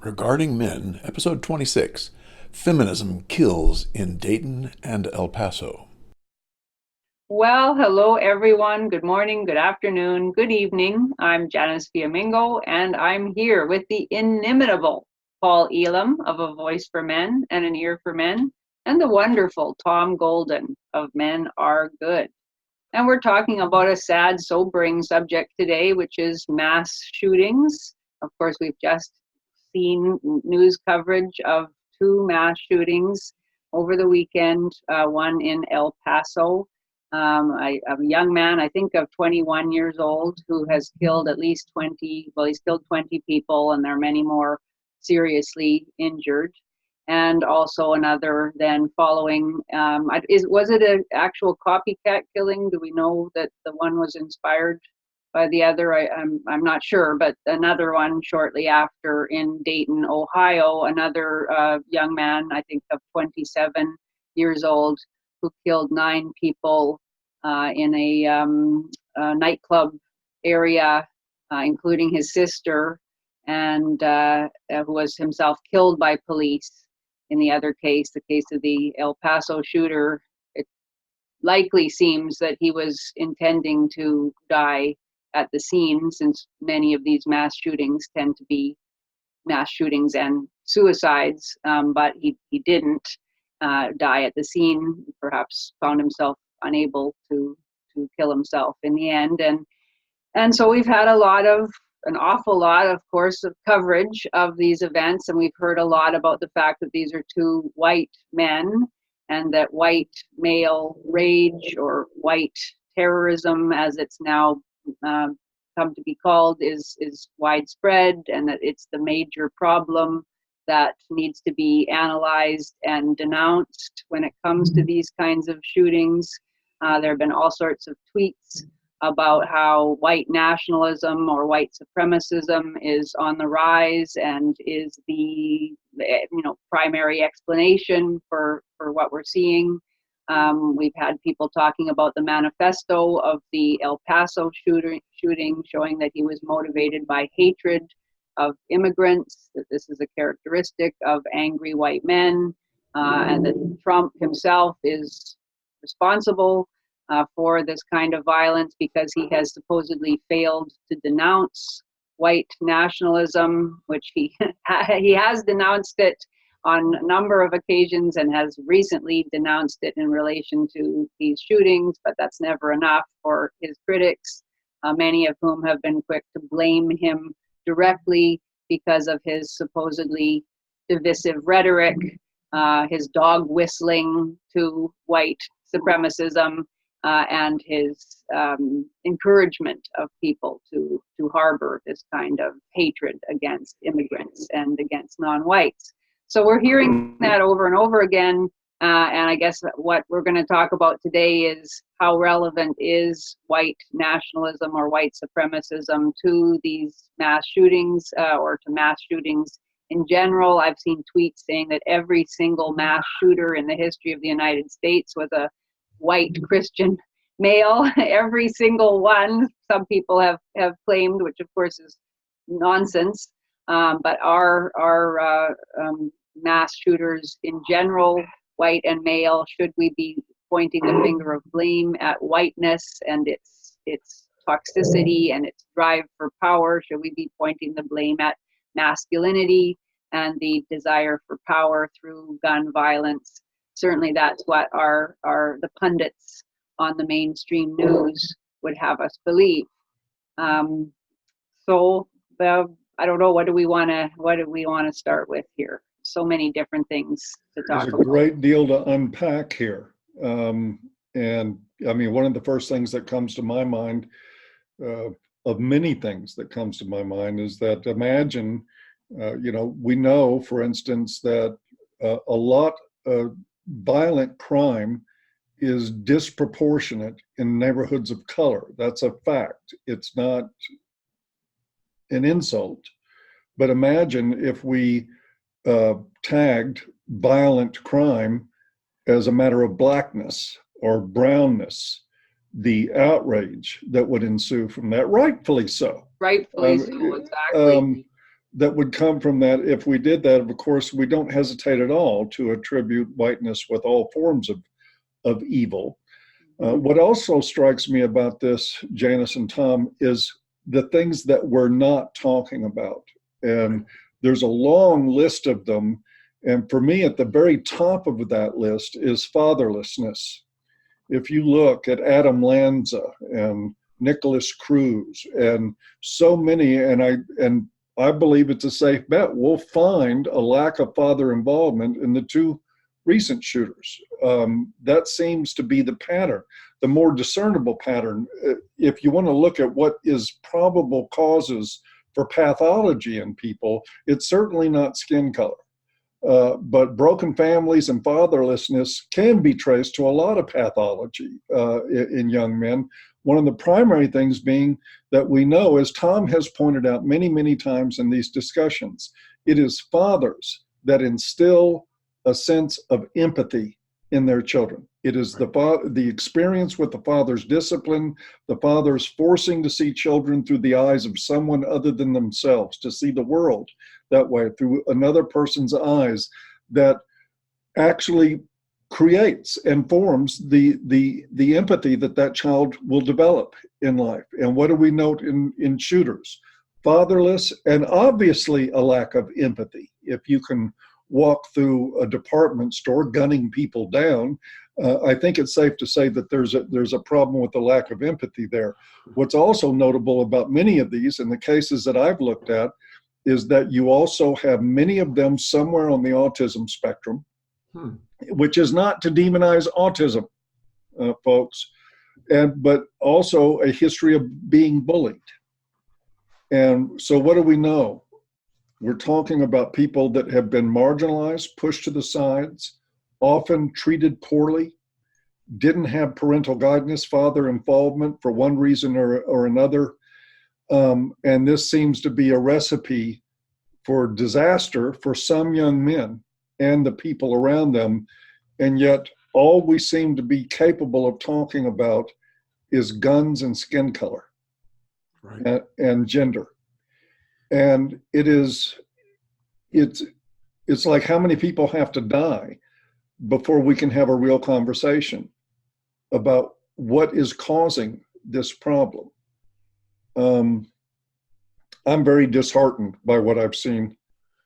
Regarding Men, Episode 26, Feminism Kills in Dayton and El Paso. Well, hello everyone. Good morning, good afternoon, good evening. I'm Janice Fiamengo, and I'm here with the inimitable Paul Elam of A Voice for Men and an Ear for Men, and the wonderful Tom Golden of Men Are Good. And we're talking about a sad, sobering subject today, which is mass shootings. Of course, we've just seen news coverage of two mass shootings over the weekend, one in El Paso. A young man, I think of 21 years old, who has killed at least 20, well, he's killed 20 people, and there are many more seriously injured. And also another then following, was it an actual copycat killing? Do we know that the one was inspired by the other? I'm not sure, but another one shortly after in Dayton, Ohio, another young man, I think of 27 years old, who killed 9 people in a nightclub area, including his sister, and who was himself killed by police. In the other case, the case of the El Paso shooter, it likely seems that he was intending to die at the scene, since many of these mass shootings tend to be mass shootings and suicides, but he didn't die at the scene, perhaps found himself unable to kill himself in the end. And so we've had an awful lot, of course, of coverage of these events, and we've heard a lot about the fact that these are two white men, and that white male rage, or white terrorism, as it's now come to be called, is widespread, and that it's the major problem that needs to be analyzed and denounced when it comes to these kinds of shootings. There have been all sorts of tweets about how white nationalism or white supremacism is on the rise and is the primary explanation for what we're seeing. We've had people talking about the manifesto of the El Paso shooting, showing that he was motivated by hatred of immigrants, that this is a characteristic of angry white men, and that Trump himself is responsible for this kind of violence because he has supposedly failed to denounce white nationalism, which he has denounced it on a number of occasions and has recently denounced it in relation to these shootings, but that's never enough for his critics, many of whom have been quick to blame him directly because of his supposedly divisive rhetoric, his dog whistling to white supremacism, and his encouragement of people to harbor this kind of hatred against immigrants and against non-whites. So we're hearing that over and over again, and I guess what we're going to talk about today is how relevant is white nationalism or white supremacism to these mass shootings, or to mass shootings in general. I've seen tweets saying that every single mass shooter in the history of the United States was a white Christian male, every single one. Some people have claimed, which of course is nonsense, but our mass shooters in general, white and male, should we be pointing the finger of blame at whiteness and its toxicity and its drive for power? Should we be pointing the blame at masculinity and the desire for power through gun violence? Certainly that's what the pundits on the mainstream news would have us believe. So I don't know, what do we want to start with here? So many different things to talk about. There's a great deal to unpack here. And I mean, one of the first things that comes to my mind, of many things that comes to my mind, is that imagine, we know, for instance, that a lot of violent crime is disproportionate in neighborhoods of color. That's a fact. It's not an insult. But imagine if we tagged violent crime as a matter of blackness or brownness, the outrage that would ensue from that, rightfully so. Rightfully so, exactly. that would come from that if we did that. Of course, we don't hesitate at all to attribute whiteness with all forms of evil. What also strikes me about this, Janice and Tom, is the things that we're not talking about. And there's a long list of them. And for me, at the very top of that list is fatherlessness. If you look at Adam Lanza and Nicholas Cruz and so many, and I believe it's a safe bet, we'll find a lack of father involvement in the two recent shooters. That seems to be the pattern, the more discernible pattern. If you want to look at what is probable causes for pathology in people, it's certainly not skin color. But broken families and fatherlessness can be traced to a lot of pathology in young men. One of the primary things being that we know, as Tom has pointed out many, many times in these discussions, it is fathers that instill a sense of empathy in their children. It is the experience with the father's discipline, the father's forcing to see children through the eyes of someone other than themselves, to see the world that way through another person's eyes, that actually creates and forms the empathy that child will develop in life. And what do we note in shooters? Fatherless, and obviously a lack of empathy. If you can walk through a department store gunning people down, I think it's safe to say that there's a problem with the lack of empathy there. What's also notable about many of these, in the cases that I've looked at, is that you also have many of them somewhere on the autism spectrum, which is not to demonize autism, folks, but also a history of being bullied. And so what do we know? We're talking about people that have been marginalized, pushed to the sides, often treated poorly, didn't have parental guidance, father involvement for one reason or another. And this seems to be a recipe for disaster for some young men and the people around them. And yet all we seem to be capable of talking about is guns and skin color, right, and gender. And it's like, how many people have to die before we can have a real conversation about what is causing this problem? I'm very disheartened by what I've seen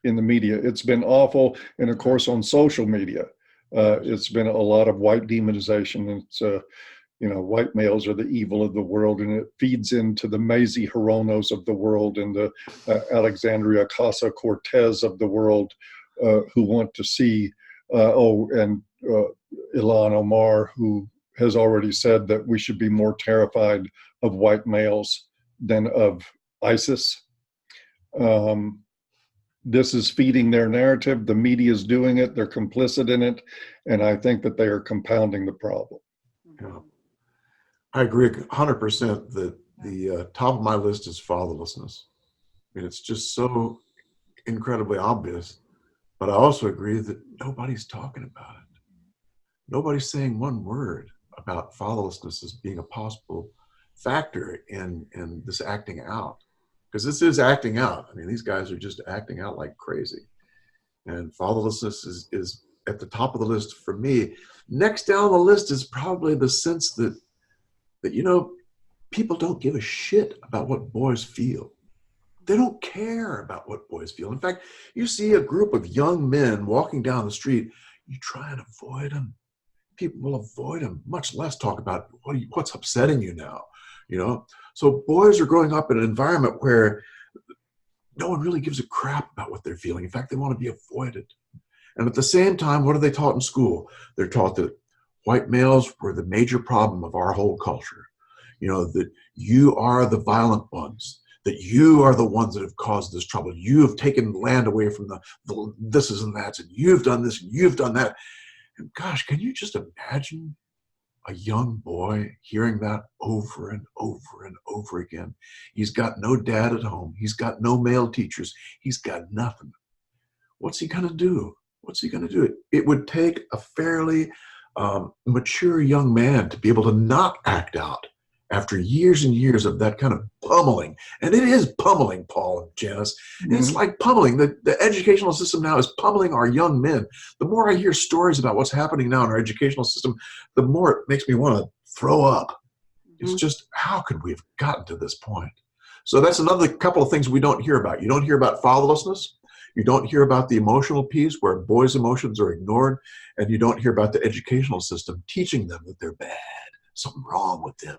in the media. It's been awful. And of course, on social media, it's been a lot of white demonization. It's, white males are the evil of the world, and it feeds into the Mazie Hironos of the world and the Alexandria Ocasio-Cortez of the world, who want to see, Ilhan Omar, who has already said that we should be more terrified of white males than of ISIS. This is feeding their narrative. The media is doing it. They're complicit in it. And I think that they are compounding the problem. Yeah. I agree 100% that the top of my list is fatherlessness. I mean, it's just so incredibly obvious, but I also agree that nobody's talking about it. Nobody's saying one word about fatherlessness as being a possible factor in this acting out. Because this is acting out. I mean, these guys are just acting out like crazy. And fatherlessness is at the top of the list for me. Next down the list is probably the sense that people don't give a shit about what boys feel. They don't care about what boys feel. In fact, you see a group of young men walking down the street, you try and avoid them. People will avoid them, much less talk about what's upsetting you now, So boys are growing up in an environment where no one really gives a crap about what they're feeling. In fact, they want to be avoided. And at the same time, what are they taught in school? They're taught that white males were the major problem of our whole culture. That you are the violent ones, that you are the ones that have caused this trouble. You have taken land away from the thises and that's, and you've done this and you've done that. And gosh, can you just imagine a young boy hearing that over and over and over again? He's got no dad at home. He's got no male teachers. He's got nothing. What's he going to do? It would take a fairly mature young man to be able to not act out after years and years of that kind of pummeling, and it is pummeling, Paul and Janice. It's like pummeling. The educational system now is pummeling our young men. The more I hear stories about what's happening now in our educational system, the more it makes me want to throw up. It's just, how could we have gotten to this point? So that's another couple of things we don't hear about. You don't hear about fatherlessness. You don't hear about the emotional piece where boys' emotions are ignored. And you don't hear about the educational system teaching them that they're bad, something wrong with them.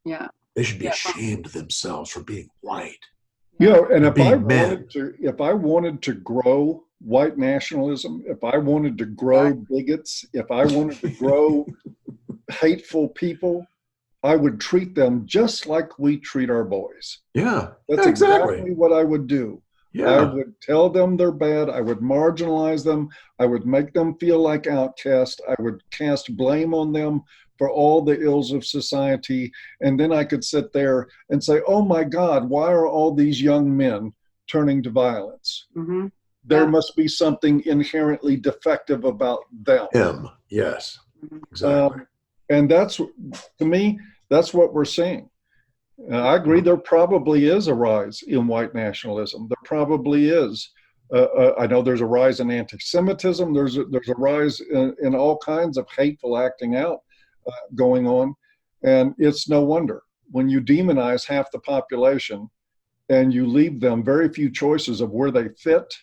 Yeah. They should be ashamed of themselves for being white. You know, and if I wanted to grow white nationalism, if I wanted to grow bigots, if I wanted to grow hateful people, I would treat them just like we treat our boys. Yeah, that's exactly what I would do. Yeah. I would tell them they're bad. I would marginalize them. I would make them feel like outcasts. I would cast blame on them for all the ills of society. And then I could sit there and say, oh my God, why are all these young men turning to violence? There must be something inherently defective about them. Yes, exactly. And that's, to me, that's what we're seeing. I agree, there probably is a rise in white nationalism. There probably is. I know there's a rise in anti-Semitism. There's a rise in all kinds of hateful acting out going on. And it's no wonder when you demonize half the population and you leave them very few choices of where they fit.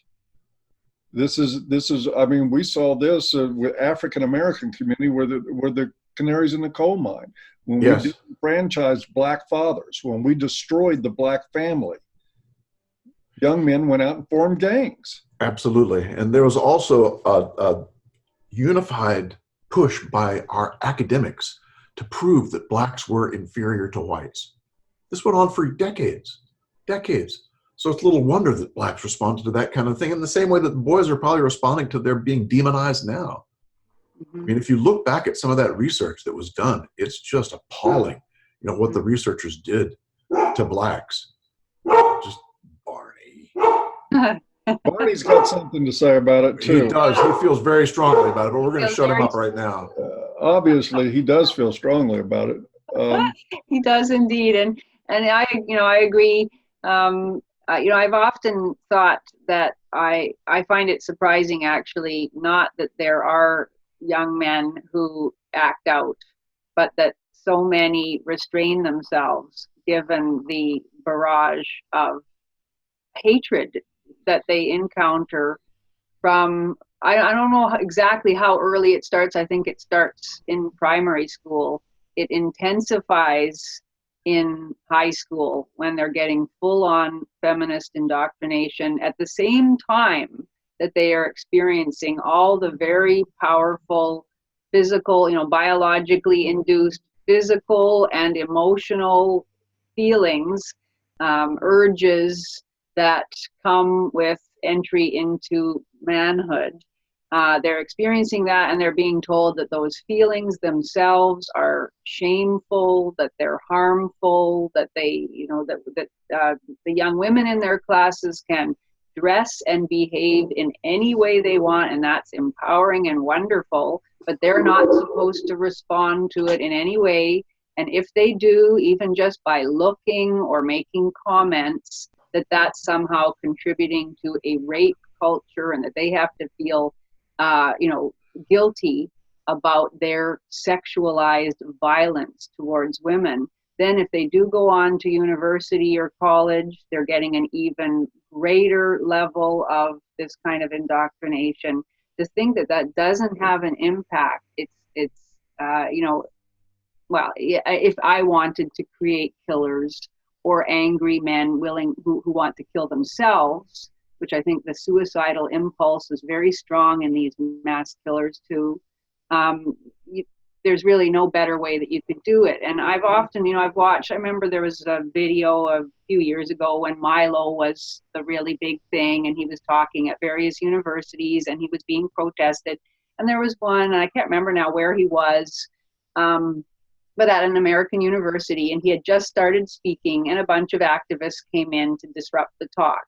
This is, I mean, we saw this with African-American community where the canaries in the coal mine. When we disenfranchised black fathers, when we destroyed the black family, young men went out and formed gangs. Absolutely. And there was also a unified push by our academics to prove that blacks were inferior to whites. This went on for decades. So it's little wonder that blacks responded to that kind of thing in the same way that the boys are probably responding to their being demonized now. I mean, if you look back at some of that research that was done, it's just appalling, you know, what the researchers did to blacks. Just Barney. Barney's got something to say about it too. He does. He feels very strongly about it, but we're going to shut him up right now. Obviously, he does feel strongly about it. He does indeed, and I agree. I've often thought that I find it surprising, actually, not that there are young men who act out, but that so many restrain themselves given the barrage of hatred that they encounter from, I don't know exactly how early it starts. I think it starts in primary school. It intensifies in high school when they're getting full-on feminist indoctrination at the same time that they are experiencing all the very powerful physical, biologically induced physical and emotional feelings, urges that come with entry into manhood. They're experiencing that, and they're being told that those feelings themselves are shameful, that they're harmful, that they, the young women in their classes can dress and behave in any way they want, and that's empowering and wonderful, but they're not supposed to respond to it in any way. And if they do, even just by looking or making comments, that's somehow contributing to a rape culture, and that they have to feel guilty about their sexualized violence towards women. Then if they do go on to university or college, they're getting an even greater level of this kind of indoctrination. To think that doesn't have an impact, if I wanted to create killers or angry men who want to kill themselves, which I think the suicidal impulse is very strong in these mass killers too. There's really no better way that you could do it. And I've often, I've watched, I remember there was a video a few years ago when Milo was the really big thing, and he was talking at various universities and he was being protested. And there was one, and I can't remember now where he was, but at an American university, and he had just started speaking, and a bunch of activists came in to disrupt the talk.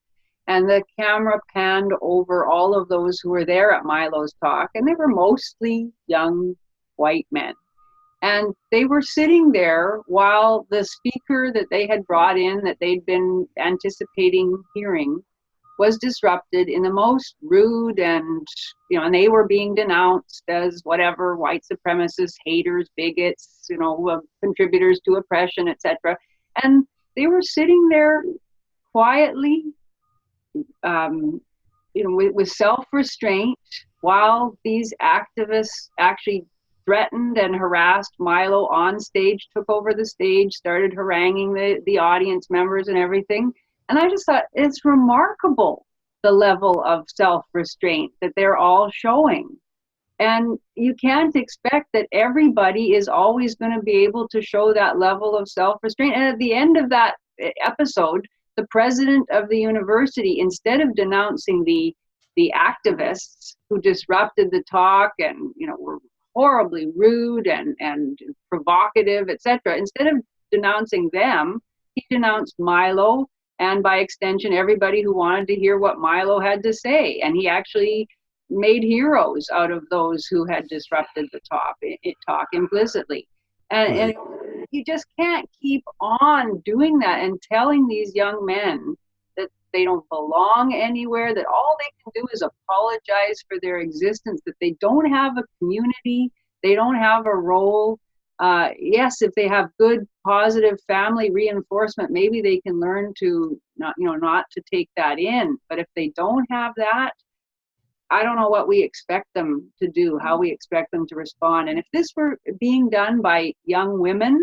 And the camera panned over all of those who were there at Milo's talk, and they were mostly young white men. And they were sitting there while the speaker that they had brought in, that they'd been anticipating hearing, was disrupted in the most rude and, and they were being denounced as whatever, white supremacists, haters, bigots, contributors to oppression, etc. And they were sitting there quietly, with self-restraint, while these activists actually threatened and harassed Milo on stage, took over the stage, started haranguing the audience members and everything. And I just thought, it's remarkable, the level of self-restraint that they're all showing. And you can't expect that everybody is always going to be able to show that level of self-restraint. And at the end of that episode, the president of the university, instead of denouncing the activists who disrupted the talk and were horribly rude and provocative, etc., instead of denouncing them, he denounced Milo, and by extension everybody who wanted to hear what Milo had to say. And he actually made heroes out of those who had disrupted the talk implicitly. And you just can't keep on doing that and telling these young men that they don't belong anywhere, that all they can do is apologize for their existence, that they don't have a community, they don't have a role. Yes, if they have good, positive family reinforcement, maybe they can learn to not to take that in. But if they don't have that, I don't know what we expect them to do, how we expect them to respond. And if this were being done by young women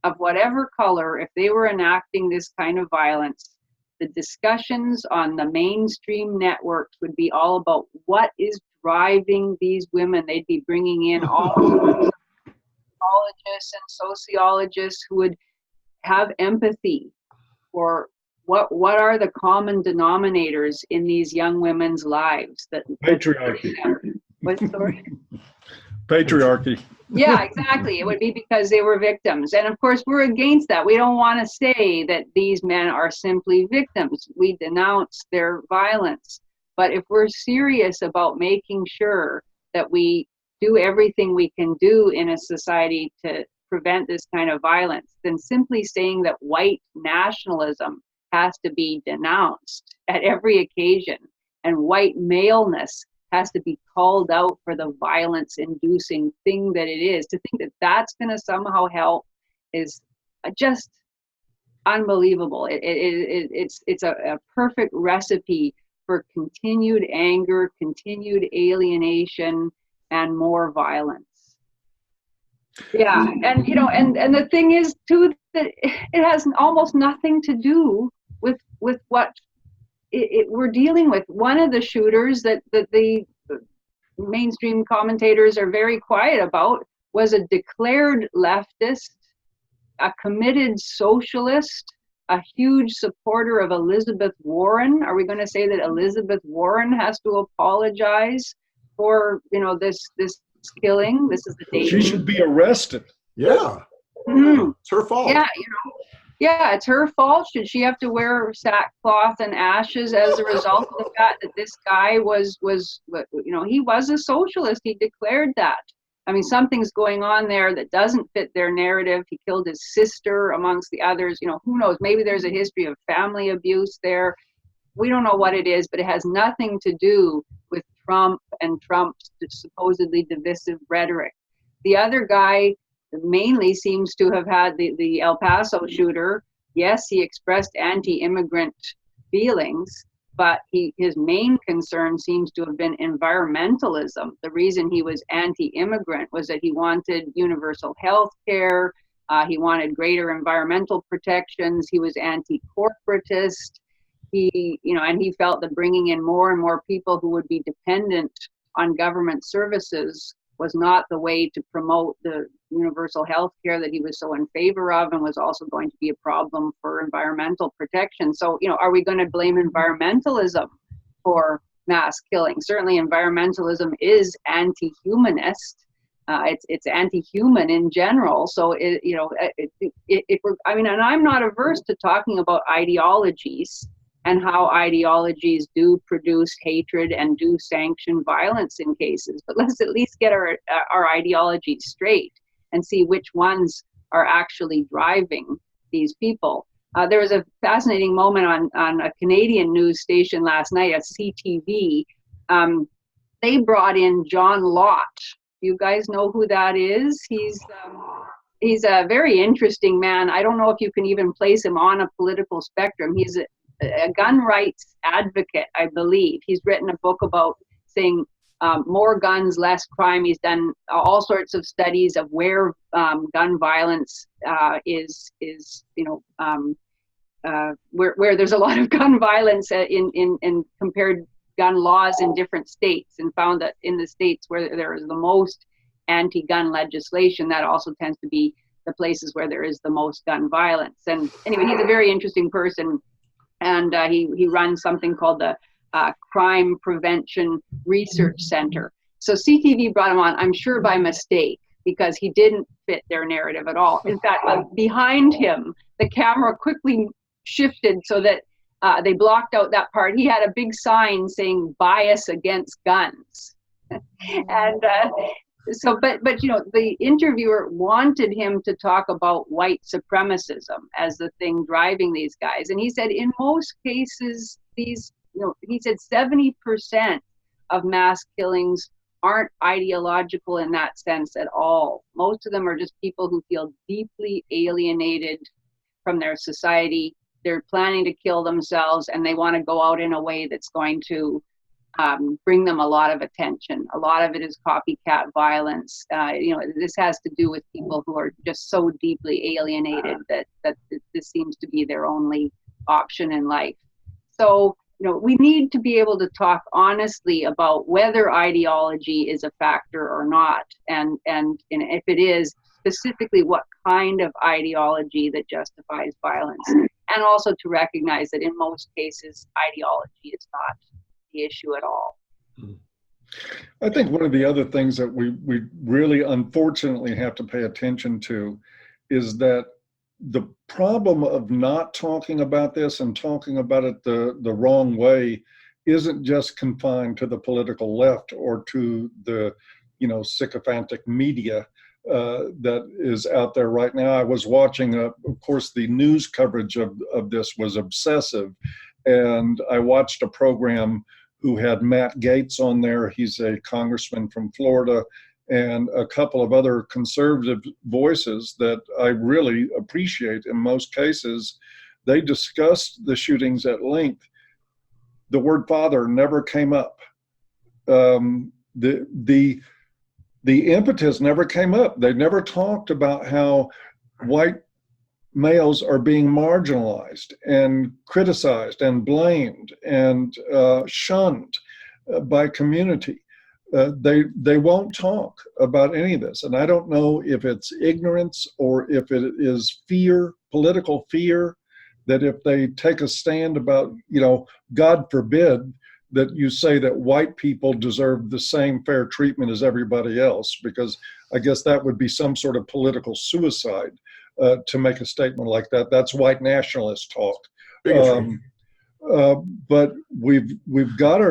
of whatever color, if they were enacting this kind of violence, the discussions on the mainstream networks would be all about what is driving these women. They'd be bringing in all sorts of psychologists and sociologists who would have empathy for what are the common denominators in these young women's lives. Patriarchy. What story? Patriarchy. Yeah, exactly. It would be because they were victims. And of course, we're against that. We don't want to say that these men are simply victims. We denounce their violence. But if we're serious about making sure that we do everything we can do in a society to prevent this kind of violence, then simply saying that white nationalism has to be denounced at every occasion and white maleness has to be called out for the violence-inducing thing that it is, to think that that's going to somehow help is just unbelievable. It's a perfect recipe for continued anger, continued alienation, and more violence. Yeah, and and the thing is too that it has almost nothing to do with what we're dealing with. One of the shooters that the mainstream commentators are very quiet about was a declared leftist, a committed socialist, a huge supporter of Elizabeth Warren. Are we going to say that Elizabeth Warren has to apologize for this killing? This is the Dayton. She should be arrested. Yeah. Mm-hmm. It's her fault. Yeah, yeah, it's her fault. Should she have to wear sackcloth and ashes as a result of the fact that this guy was he was a socialist. He declared that. I mean, something's going on there that doesn't fit their narrative. He killed his sister amongst the others. Who knows? Maybe there's a history of family abuse there. We don't know what it is, but it has nothing to do with Trump and Trump's supposedly divisive rhetoric. The other guy mainly seems to have had the El Paso shooter. Yes, he expressed anti-immigrant feelings, but his main concern seems to have been environmentalism. The reason he was anti-immigrant was that he wanted universal health care, he wanted greater environmental protections, he was anti-corporatist, and he felt that bringing in more and more people who would be dependent on government services was not the way to promote the universal health care that he was so in favor of, and was also going to be a problem for environmental protection. So, are we going to blame environmentalism for mass killing? Certainly environmentalism is anti-humanist. It's anti-human in general. So, and I'm not averse to talking about ideologies and how ideologies do produce hatred and do sanction violence in cases. But let's at least get our ideologies straight. and see which ones are actually driving these people. There was a fascinating moment on a Canadian news station last night, at CTV. They brought in John Lott. You guys know who that is? He's a very interesting man. I don't know if you can even place him on a political spectrum. He's a gun rights advocate, I believe. He's written a book about saying more guns, less crime. He's done all sorts of studies of where gun violence is where there's a lot of gun violence in compared gun laws in different states, and found that in the states where there is the most anti-gun legislation, that also tends to be the places where there is the most gun violence. And anyway, he's a very interesting person, and he runs something called the Crime Prevention Research Center. So CTV brought him on, I'm sure by mistake, because he didn't fit their narrative at all. In fact, behind him, the camera quickly shifted so that they blocked out that part. He had a big sign saying bias against guns. And but you know, the interviewer wanted him to talk about white supremacism as the thing driving these guys. And he said, in most cases, he said 70% of mass killings aren't ideological in that sense at all. Most of them are just people who feel deeply alienated from their society. They're planning to kill themselves, and they want to go out in a way that's going to bring them a lot of attention. A lot of it is copycat violence. This has to do with people who are just so deeply alienated that this seems to be their only option in life. So, we need to be able to talk honestly about whether ideology is a factor or not, and if it is, specifically what kind of ideology that justifies violence, and also to recognize that in most cases, ideology is not the issue at all. I think one of the other things that we really unfortunately have to pay attention to is that the problem of not talking about this and talking about it the wrong way isn't just confined to the political left or to the sycophantic media that is out there right now. I was watching, of course, the news coverage of this was obsessive, and I watched a program who had Matt Gaetz on there. He's a congressman from Florida, and a couple of other conservative voices that I really appreciate in most cases. They discussed the shootings at length. The word father never came up. The impetus never came up. They never talked about how white males are being marginalized and criticized and blamed and shunned by community. They won't talk about any of this. And I don't know if it's ignorance or if it is fear, political fear, that if they take a stand about, God forbid that you say that white people deserve the same fair treatment as everybody else, because I guess that would be some sort of political suicide to make a statement like that. That's white nationalist talk. But we found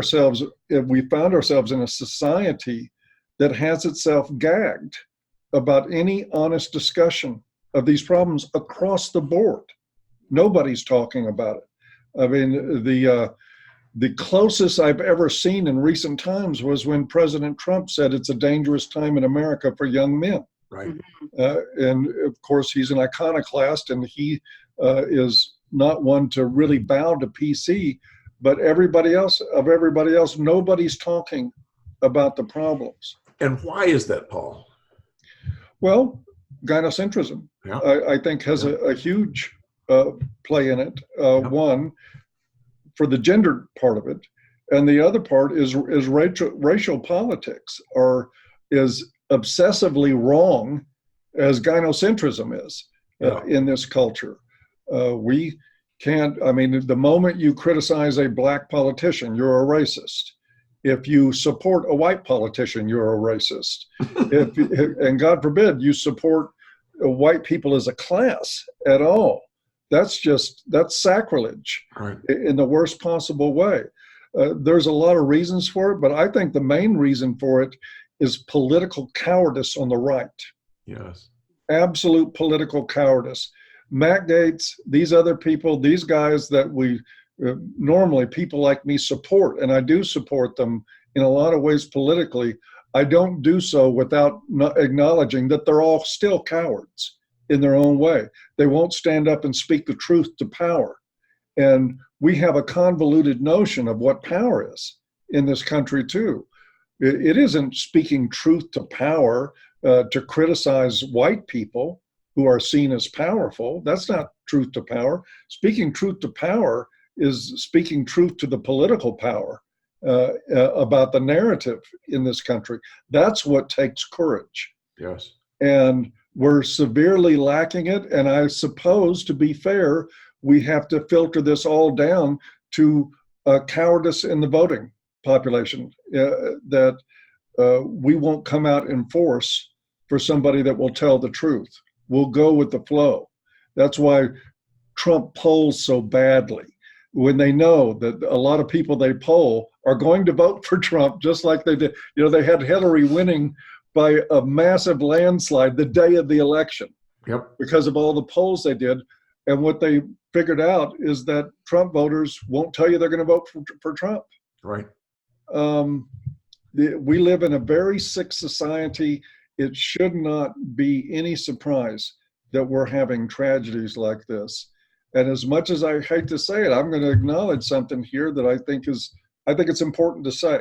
ourselves in a society that has itself gagged about any honest discussion of these problems across the board. Nobody's talking about it. I mean, the closest I've ever seen in recent times was when President Trump said it's a dangerous time in America for young men. Right. And of course, he's an iconoclast, and he is not one to really bow to PC, but everybody else, nobody's talking about the problems. And why is that, Paul? Well, gynocentrism, Yeah. I think, has a huge play in it. One, for the gender part of it, and the other part is racial politics, or is obsessively wrong as gynocentrism is in this culture. We can't, the moment you criticize a black politician, you're a racist. If you support a white politician, you're a racist. And God forbid you support white people as a class at all. That's sacrilege, right, in the worst possible way. There's a lot of reasons for it, but I think the main reason for it is political cowardice on the right. Yes. Absolute political cowardice. Matt Gaetz, these other people, these guys that we normally people like me support, and I do support them in a lot of ways politically, I don't do so without acknowledging that they're all still cowards in their own way. They won't stand up and speak the truth to power. And we have a convoluted notion of what power is in this country too. It isn't speaking truth to power to criticize white people who are seen as powerful. That's not truth to power. Speaking truth to power is speaking truth to the political power about the narrative in this country. That's what takes courage. Yes. And we're severely lacking it. And I suppose, to be fair, we have to filter this all down to cowardice in the voting population, that we won't come out in force for somebody that will tell the truth. We'll go with the flow. That's why Trump polls so badly, when they know that a lot of people they poll are going to vote for Trump, just like they did. You know, they had Hillary winning by a massive landslide the day of the election. Yep. Because of all the polls they did. And what they figured out is that Trump voters won't tell you they're going to vote for Trump. Right. We live in a very sick society. It should not be any surprise that we're having tragedies like this. And as much as I hate to say it, I'm going to acknowledge something here that I think it's important to say.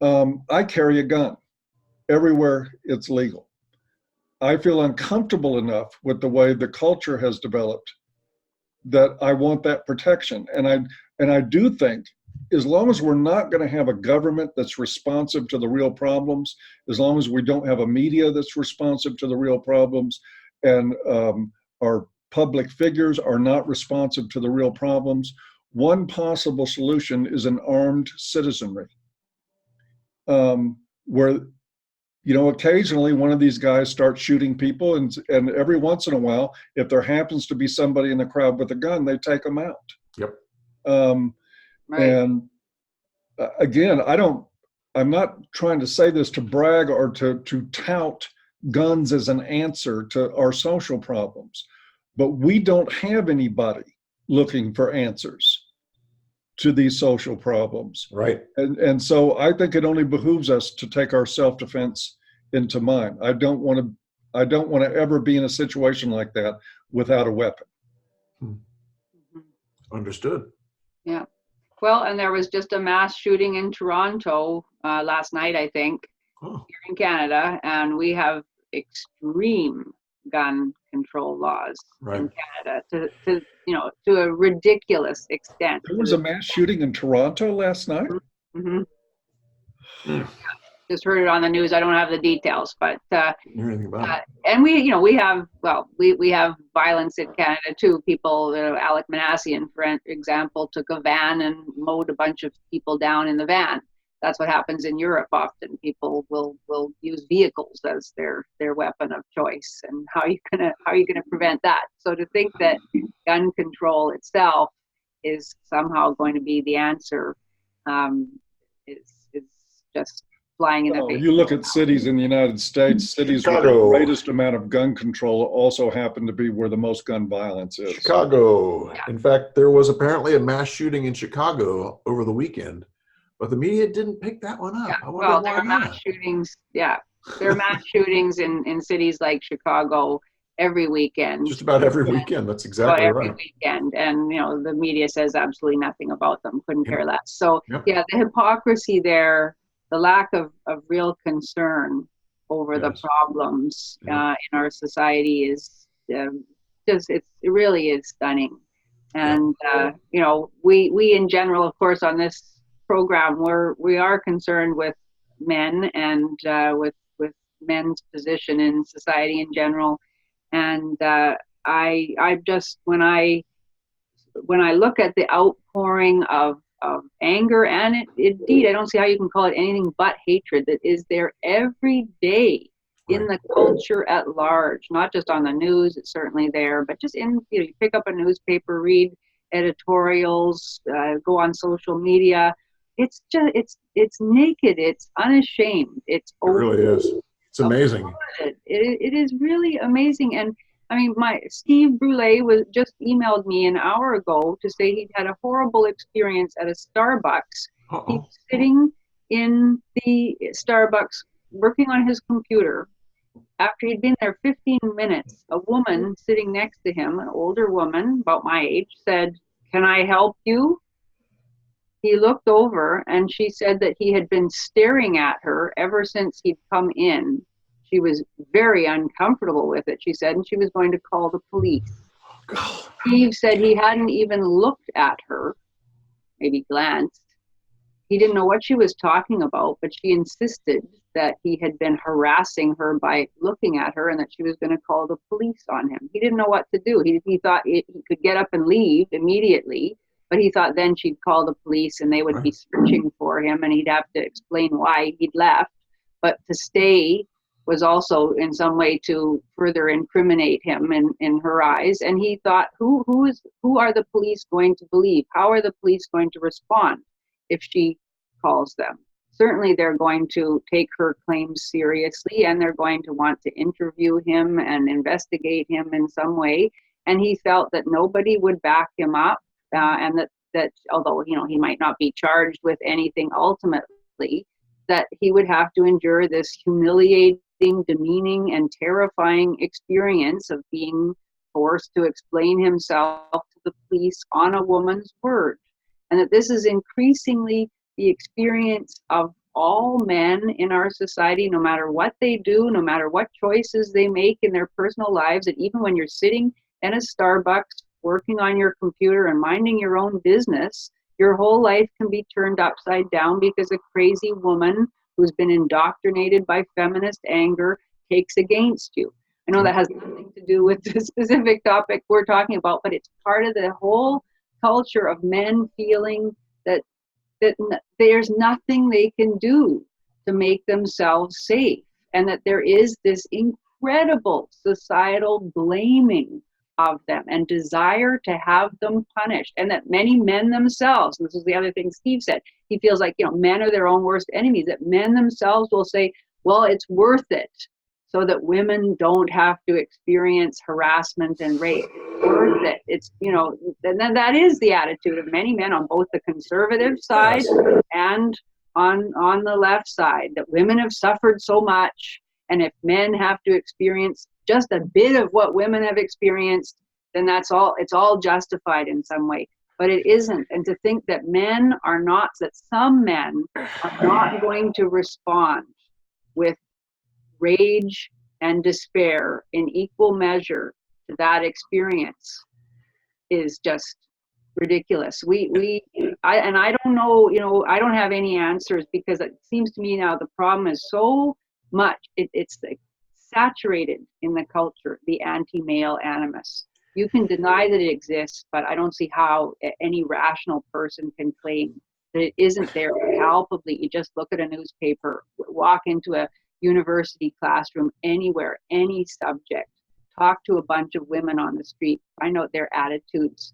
I carry a gun everywhere it's legal. I feel uncomfortable enough with the way the culture has developed that I want that protection. And I do think, as long as we're not going to have a government that's responsive to the real problems, as long as we don't have a media that's responsive to the real problems, and our public figures are not responsive to the real problems, one possible solution is an armed citizenry, where, you know, occasionally one of these guys starts shooting people, and every once in a while, if there happens to be somebody in the crowd with a gun, they take them out. Yep. Right. And again, I'm not trying to say this to brag or to tout guns as an answer to our social problems, but we don't have anybody looking for answers to these social problems. Right. And so I think it only behooves us to take our self-defense into mind. I don't want to ever be in a situation like that without a weapon. Understood. Yeah. Well, and there was just a mass shooting in Toronto last night, I think, Oh. here in Canada, and we have extreme gun control laws in Canada to a ridiculous extent. There was a mass shooting in Toronto last night? Mm-hmm. Mm. Just heard it on the news. I don't have the details, but Hear anything about it? and we have violence in Canada too. People, Alec Manassian, for example, took a van and mowed a bunch of people down in the van. That's what happens in Europe often. People will use vehicles as their weapon of choice. And how are you gonna prevent that? So to think that gun control itself is somehow going to be the answer is just flying in the face. You look at cities in the United States, cities with the greatest amount of gun control also happen to be where the most gun violence is. Chicago. Yeah. In fact, there was apparently a mass shooting in Chicago over the weekend, but the media didn't pick that one up. Yeah. I wonder Well, why there are not. mass shootings. Yeah, there are mass shootings in cities like Chicago every weekend. Just about every weekend. That's About exactly every right. weekend, and the media says absolutely nothing about them. Couldn't care less. So Yep. yeah, the hypocrisy there, the lack of real concern over the Yes. problems Yep. in our society is it really is stunning. And we in general, of course, on this program, we are concerned with men and with men's position in society in general. And I just when I look at the outpouring of anger, and indeed I don't see how you can call it anything but hatred that is there every day in the culture at large, not just on the news, it's certainly there, but just in, you pick up a newspaper, read editorials, go on social media. It's just, it's naked, it's unashamed, it's It really is. It's amazing. It is really amazing. And I mean, Steve Brule just emailed me an hour ago to say he'd had a horrible experience at a Starbucks. He was sitting in the Starbucks working on his computer. After he'd been there 15 minutes, a woman sitting next to him, an older woman about my age, said, "Can I help you?" He looked over and she said that he had been staring at her ever since he'd come in. She was very uncomfortable with it, she said, and she was going to call the police. Steve said he hadn't even looked at her, maybe glanced. He didn't know what she was talking about, but she insisted that he had been harassing her by looking at her and that she was going to call the police on him. He didn't know what to do. He thought he could get up and leave immediately, but he thought then she'd call the police and they would be searching for him and he'd have to explain why he'd left. But to stay was also in some way to further incriminate him in her eyes. And he thought, who are the police going to believe? How are the police going to respond if she calls them? Certainly they're going to take her claims seriously and they're going to want to interview him and investigate him in some way. And he felt that nobody would back him up and that although, he might not be charged with anything ultimately, that he would have to endure this humiliating, demeaning, and terrifying experience of being forced to explain himself to the police on a woman's word. And that this is increasingly the experience of all men in our society, no matter what they do, no matter what choices they make in their personal lives, and even when you're sitting in a Starbucks working on your computer and minding your own business, your whole life can be turned upside down because a crazy woman who's been indoctrinated by feminist anger takes against you. I know that has nothing to do with the specific topic we're talking about, but it's part of the whole culture of men feeling that there's nothing they can do to make themselves safe, and that there is this incredible societal blaming of them and desire to have them punished, and that many men themselves, and this is the other thing Steve said, he feels like men are their own worst enemies, that men themselves will say, well, it's worth it so that women don't have to experience harassment and rape. It's worth it. It's and then that is the attitude of many men on both the conservative side and on the left side, that women have suffered so much, and if men have to experience just a bit of what women have experienced, then it's all justified in some way. But it isn't. And to think that some men are not going to respond with rage and despair in equal measure to that experience is just ridiculous. I don't know, I don't have any answers, because it seems to me now the problem is so much, it's saturated in the culture, the anti-male animus. You can deny that it exists, but I don't see how any rational person can claim that it isn't there palpably. You just look at a newspaper, walk into a university classroom, anywhere, any subject, talk to a bunch of women on the street, find out their attitudes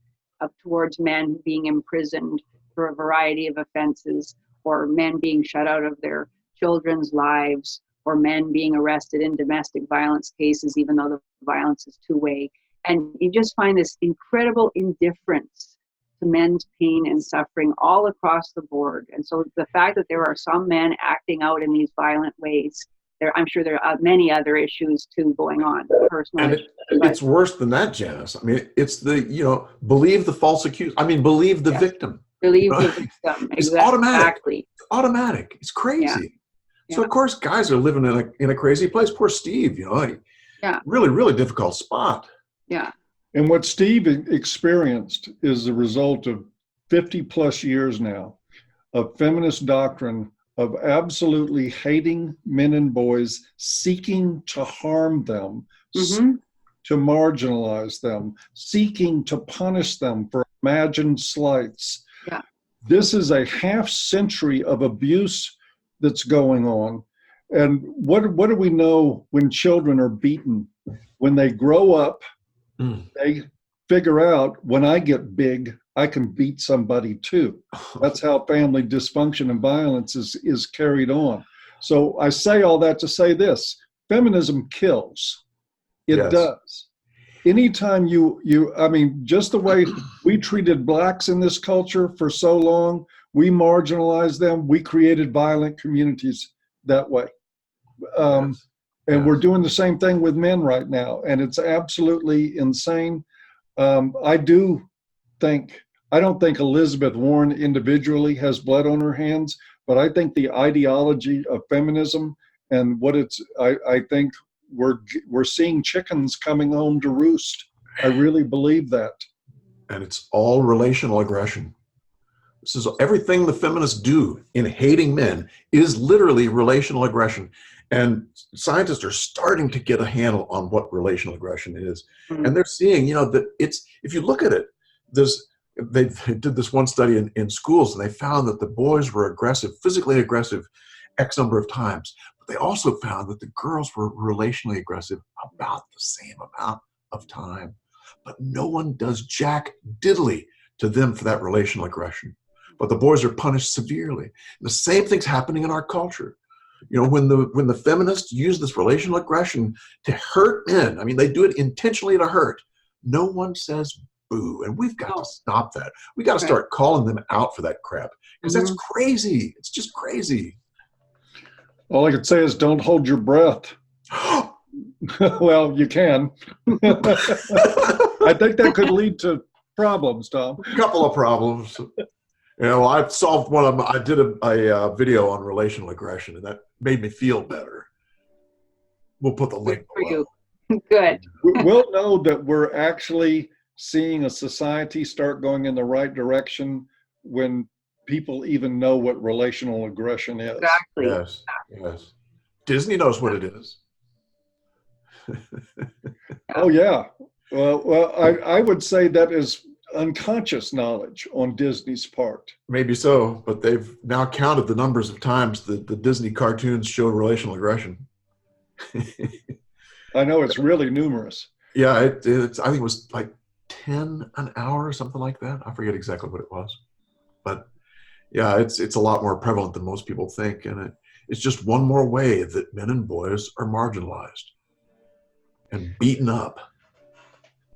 towards men being imprisoned for a variety of offenses, or men being shut out of their children's lives, or men being arrested in domestic violence cases, even though the violence is two-way. And you just find this incredible indifference to men's pain and suffering all across the board. And so the fact that there are some men acting out in these violent ways, I'm sure there are many other issues too going on, personal issues. It's worse than that, Janice. I mean, it's believe the false accused. I mean, believe the victim. Believe the victim. It's automatic. It's automatic. It's crazy. Yeah. So of course, guys are living in a crazy place. Poor Steve, really, really difficult spot. Yeah. And what Steve experienced is the result of 50 plus years now of feminist doctrine of absolutely hating men and boys, seeking to harm them, to marginalize them, seeking to punish them for imagined slights. Yeah. This is a half century of abuse that's going on. And what do we know when children are beaten? When they grow up, they figure out, when I get big, I can beat somebody too. That's how family dysfunction and violence is carried on. So I say all that to say this: feminism kills. It Yes. does. Anytime I mean, just the way we treated blacks in this culture for so long, we marginalized them. We created violent communities that way. Yes. And Yes. we're doing the same thing with men right now. And it's absolutely insane. I don't think Elizabeth Warren individually has blood on her hands, but I think the ideology of feminism and I think we're seeing chickens coming home to roost. I really believe that. And it's all relational aggression. This is everything the feminists do in hating men is literally relational aggression. And scientists are starting to get a handle on what relational aggression is. Mhm. And they're seeing, that if you look at it, they did this one study in schools, and they found that the boys were aggressive, physically aggressive, X number of times. But they also found that the girls were relationally aggressive about the same amount of time. But no one does jack diddly to them for that relational aggression. But the boys are punished severely. The same thing's happening in our culture. When the feminists use this relational aggression to hurt men, I mean, they do it intentionally to hurt. No one says boo, and we've got to stop that. We got to start calling them out for that crap, because that's crazy. It's just crazy. All I could say is don't hold your breath. Well, you can. I think that could lead to problems, Tom. A couple of problems. I've solved one of them. I did a video on relational aggression, and that made me feel better. We'll put the link For below. you. Good. We'll know that we're actually seeing a society start going in the right direction when people even know what relational aggression is. Exactly. Yes. Disney knows what it is. Oh, yeah. Well, I would say that is unconscious knowledge on Disney's part. Maybe so, but they've now counted the numbers of times that the Disney cartoons show relational aggression. I know it's really numerous. Yeah, I think it was like 10 an hour or something like that. I forget exactly what it was. But yeah, it's a lot more prevalent than most people think. And it's just one more way that men and boys are marginalized and beaten up.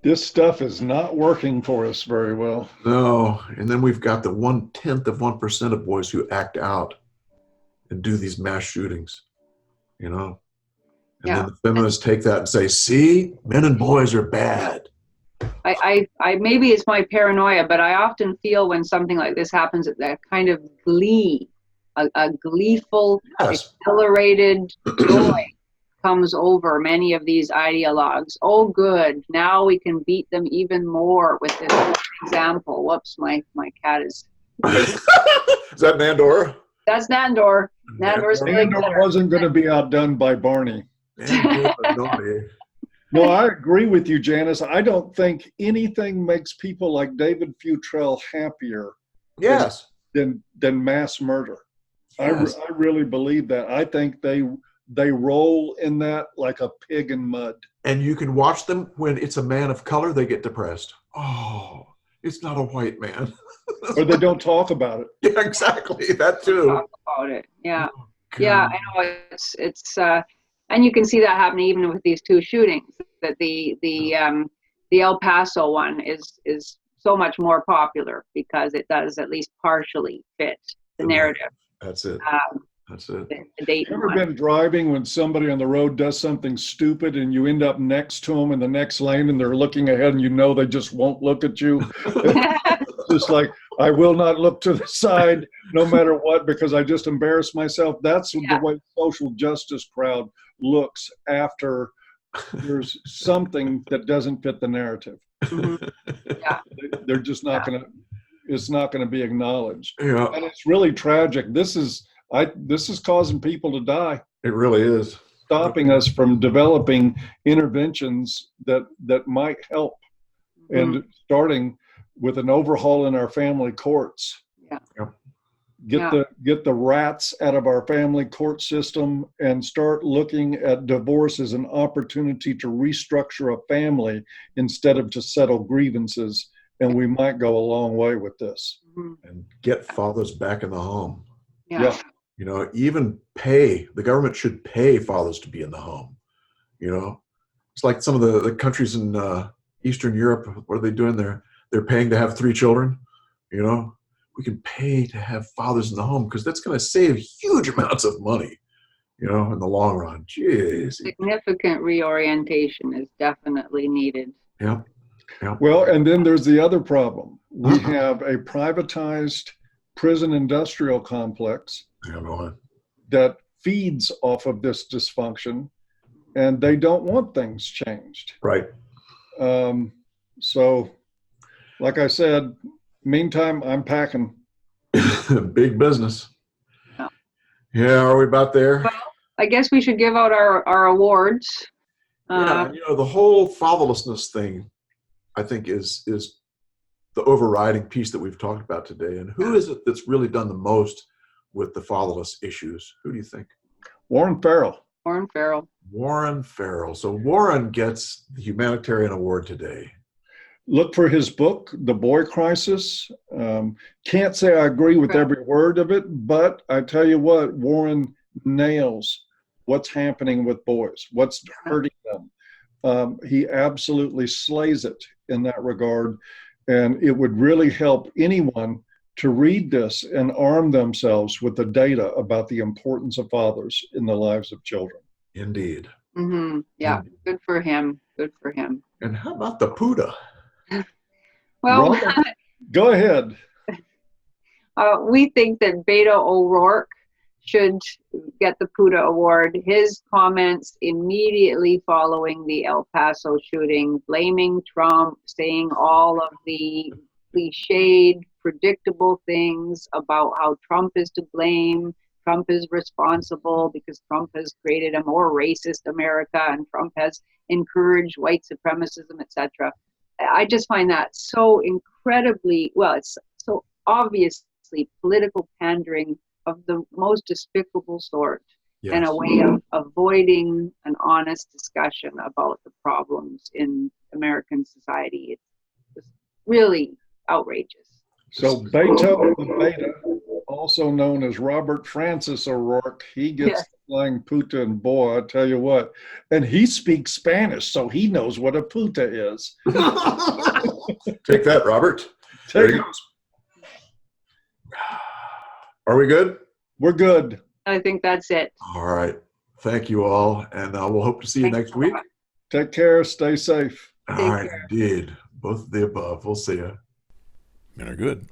This stuff is not working for us very well. No, and then we've got the 0.1% of boys who act out and do these mass shootings, And then the feminists take that and say, see, men and boys are bad. I maybe it's my paranoia, but I often feel when something like this happens, that kind of glee, a gleeful, exhilarated joy comes over many of these ideologues. Oh, good. Now we can beat them even more with this example. Whoops, my cat is. Is that Nandor? That's Nandor. Nandor's feeling Nandor better. wasn't going to be outdone by Barney. No, I agree with you, Janice. I don't think anything makes people like David Futrell happier than mass murder. Yes. I really believe that. I think they roll in that like a pig in mud. And you can watch them when it's a man of color, they get depressed. Oh, it's not a white man. Or they don't talk about it. Yeah, exactly. That too. Talk about it. Yeah. Oh, Yeah, I know it's and you can see that happening even with these two shootings. That the El Paso one is so much more popular because it does at least partially fit the narrative. That's it. That's it. The Dayton Ever one. been driving when somebody on the road does something stupid and you end up next to them in the next lane and they're looking ahead and they just won't look at you? Just like, I will not look to the side no matter what because I just embarrassed myself. That's the way social justice crowd looks after there's something that doesn't fit the narrative. Yeah. They're just not going to, it's not going to be acknowledged. Yeah. And it's really tragic. This is causing people to die. It really is. Stopping us from developing interventions that might help, and starting with an overhaul in our family courts. Get the rats out of our family court system and start looking at divorce as an opportunity to restructure a family instead of to settle grievances. And we might go a long way with this. And get fathers back in the home. Yeah. Even the government should pay fathers to be in the home. You know, it's like some of the countries in Eastern Europe. What are they doing there? They're paying to have 3 children. You know, we can pay to have fathers in the home because that's going to save huge amounts of money. You know, in the long run. Jeez. Significant reorientation is definitely needed. Yeah. Yeah. Well, and then there's the other problem. We have a privatized prison industrial complex Yeah, go on. that feeds off of this dysfunction, and they don't want things changed. Right. So, like I said, meantime, I'm packing. Big business. Yeah. Yeah, are we about there? Well, I guess we should give out our awards. Yeah, and, you know, the whole fatherlessness thing, I think, is the overriding piece that we've talked about today. And who is it that's really done the most with the fatherless issues? Who do you think? Warren Farrell. Warren Farrell. Warren Farrell. So Warren gets the humanitarian award today. Look for his book, The Boy Crisis. Can't say I agree with every word of it, but I tell you what, Warren nails what's happening with boys, what's hurting them. He absolutely slays it in that regard. And it would really help anyone to read this and arm themselves with the data about the importance of fathers in the lives of children. Indeed. Mm-hmm. Yeah, Indeed. good for him. Good for him. And how about the PUTA? Well, Robert, go ahead. we think that Beto O'Rourke should get the PUTA award. His comments immediately following the El Paso shooting, blaming Trump, saying all of the cliched, predictable things about how Trump is to blame, Trump is responsible because Trump has created a more racist America and Trump has encouraged white supremacism, etc. I just find that so incredibly, well, it's so obviously political pandering of the most despicable sort, Yes. and a way of avoiding an honest discussion about the problems in American society. It's just really outrageous. So Beto the Beta, also known as Robert Francis O'Rourke, he gets Yes. the flying puta, and boy, I tell you what, and he speaks Spanish, so he knows what a puta is. Take that, Robert. Take There he it. goes. Are we good? We're good. I think that's it. All right. Thank you all. And we'll hope to see you Thanks next a week. lot. Take care. Stay safe. All Take right. care. Indeed. Both of the above. We'll see you. Men are good.